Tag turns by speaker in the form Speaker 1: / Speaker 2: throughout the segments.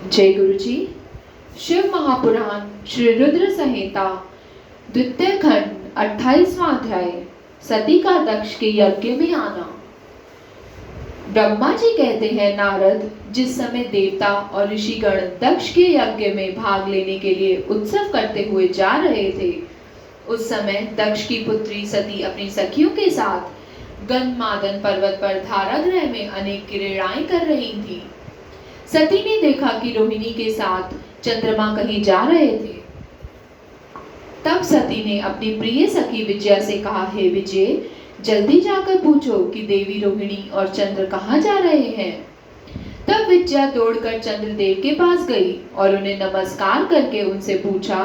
Speaker 1: जय गुरु जी। शिव महापुराण श्री रुद्र संहिता द्वितीय खंड 28वां अध्याय सती का दक्ष के यज्ञ में आना। ब्रह्मा जी कहते हैं, नारद जिस समय देवता और ऋषिगण दक्ष के यज्ञ में भाग लेने के लिए उत्सव करते हुए जा रहे थे, उस समय दक्ष की पुत्री सती अपनी सखियों के साथ गंधमादन पर्वत पर धारागृह में अनेक क्रीड़ाएं कर रही थी। सती ने देखा कि रोहिणी के साथ चंद्रमा कहीं जा रहे थे। तब सती ने अपनी प्रिय सखी विजया से कहा, हे विजय, जल्दी जाकर पूछो कि देवी रोहिणी और चंद्र कहाँ जा रहे हैं। तब विजया दौड़कर चंद्रदेव के पास गई और उन्हें नमस्कार करके उनसे पूछा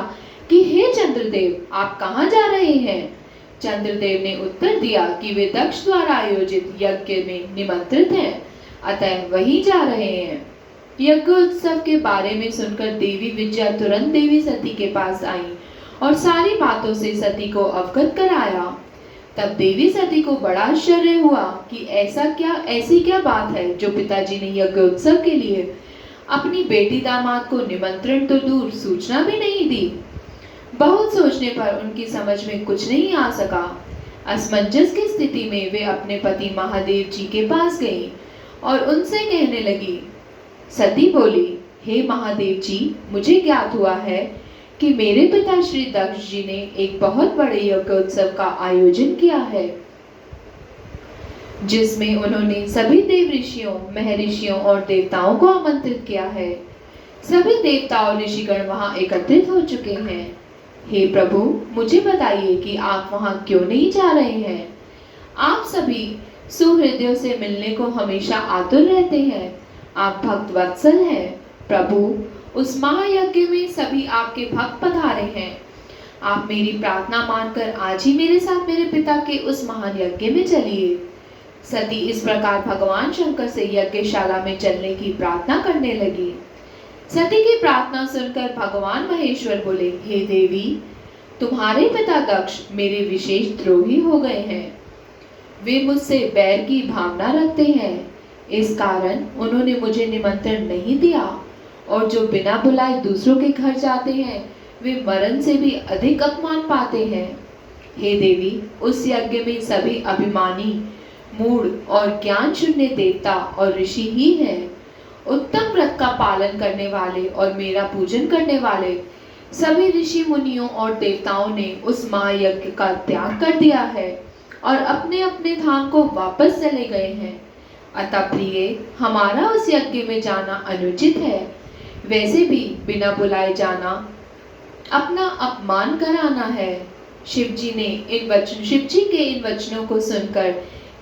Speaker 1: कि हे चंद्रदेव, आप कहाँ जा रहे हैं। चंद्रदेव ने उत्तर दिया कि वे दक्ष द्वारा आयोजित यज्ञ में निमंत्रित हैं, अतः वहीं जा रहे हैं। यज्ञ उत्सव के बारे में सुनकर देवी विजया तुरंत देवी सती के पास आई और सारी बातों से सती को अवगत कराया। तब देवी सती को बड़ा आश्चर्य हुआ कि ऐसी क्या बात है जो पिताजी ने यज्ञ उत्सव के लिए अपनी बेटी दामाद को निमंत्रण तो दूर सूचना भी नहीं दी। बहुत सोचने पर उनकी समझ में कुछ नहीं आ सका। असमंजस की स्थिति में वे अपने पति महादेव जी के पास गई और उनसे कहने लगी। सती बोली, हे महादेव जी, मुझे ज्ञात हुआ है कि मेरे पिता श्री दक्ष जी ने एक बहुत बड़े यज्ञ उत्सव का आयोजन किया है, जिसमें उन्होंने सभी देव ऋषियों, महर्षियों और देवताओं को आमंत्रित किया है। सभी देवता और ऋषिगण वहां एकत्रित हो चुके हैं। हे प्रभु, मुझे बताइए कि आप वहां क्यों नहीं जा रहे हैं। आप सभी सुहृदयों से मिलने को हमेशा आतुर रहते हैं। आप भक्त वत्सल हैं। प्रभु, उस महायज्ञ में सभी आपके भक्त पधारे हैं। आप मेरी प्रार्थना मानकर आज ही मेरे साथ मेरे पिता के उस महान यज्ञ में चलिए। सती इस प्रकार भगवान शंकर से यज्ञशाला में चलने की प्रार्थना करने लगी। सती की प्रार्थना सुनकर भगवान महेश्वर बोले, हे देवी, तुम्हारे पिता दक्ष मेरे विशेष द्रोही हो गए हैं। वे मुझसे बैर की भावना रखते हैं। इस कारण उन्होंने मुझे निमंत्रण नहीं दिया और जो बिना बुलाए दूसरों के घर जाते हैं, वे मरण से भी अधिक अपमान पाते हैं। हे देवी, उस यज्ञ में सभी अभिमानी, मूढ़ और ज्ञान शून्य देवता और ऋषि ही हैं। उत्तम व्रत का पालन करने वाले और मेरा पूजन करने वाले सभी ऋषि मुनियों और देवताओं ने उस महायज्ञ का त्याग कर दिया है और अपने अपने धाम को वापस चले गए हैं। अतः प्रिय, हमारा उस यज्ञ में जाना अनुचित है। वैसे भी बिना बुलाए जाना अपना अपमान कराना है। शिव जी के इन वचनों को सुनकर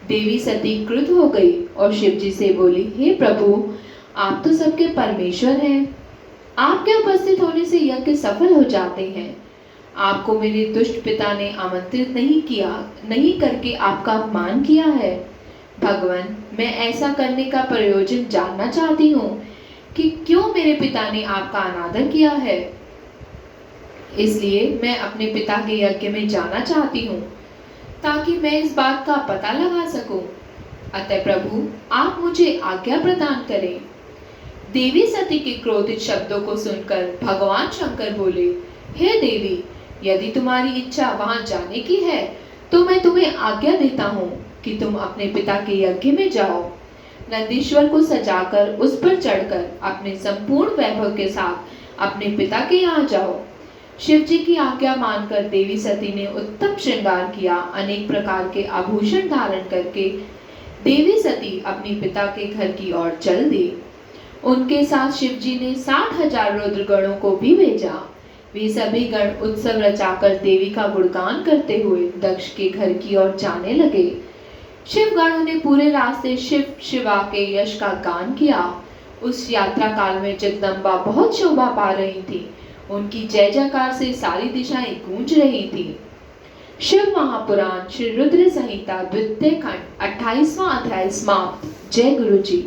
Speaker 1: देवी सती क्रुद्ध हो गई और शिव जी से बोली, हे प्रभु, आप तो सबके परमेश्वर हैं। आपके उपस्थित होने से यज्ञ सफल हो जाते हैं। आपको मेरे दुष्ट पिता ने आमंत्रित नहीं करके आपका अपमान किया है। भगवान, मैं ऐसा करने का प्रयोजन जानना चाहती हूँ कि क्यों मेरे पिता ने आपका अनादर किया है। इसलिए मैं अपने पिता के यज्ञ में जाना चाहती हूँ ताकि मैं इस बात का पता लगा सकूं। अतः प्रभु, आप मुझे आज्ञा प्रदान करें। देवी सती के क्रोधित शब्दों को सुनकर भगवान शंकर बोले, हे देवी, यदि तुम्हारी इच्छा वहां जाने की है तो मैं तुम्हें आज्ञा देता हूँ कि तुम अपने पिता के यज्ञ में जाओ। नंदीश्वर को सजाकर उस पर चढ़कर अपने संपूर्ण वैभव के साथ अपने पिता के यहाँ जाओ। शिव जी की आज्ञा मानकर देवी सती ने उत्तम श्रृंगार किया। अनेक प्रकार के आभूषण धारण करके देवी सती अपने पिता के घर की ओर चल दी। उनके साथ शिव जी ने 60,000 रुद्रगणों को भी भेजा। वे सभी गण उत्सव रचाकर देवी का गुणगान करते हुए दक्ष के घर की ओर जाने लगे। शिवगणों ने पूरे रास्ते शिवा के यश का गान किया। उस यात्रा काल में जगदम्बा बहुत शोभा पा रही थी। उनकी जय जयकार से सारी दिशाएं गूंज रही थी। शिव महापुराण श्री रुद्र संहिता द्वितीय खंड 28वां अध्याय समाप्त। जय गुरु जी।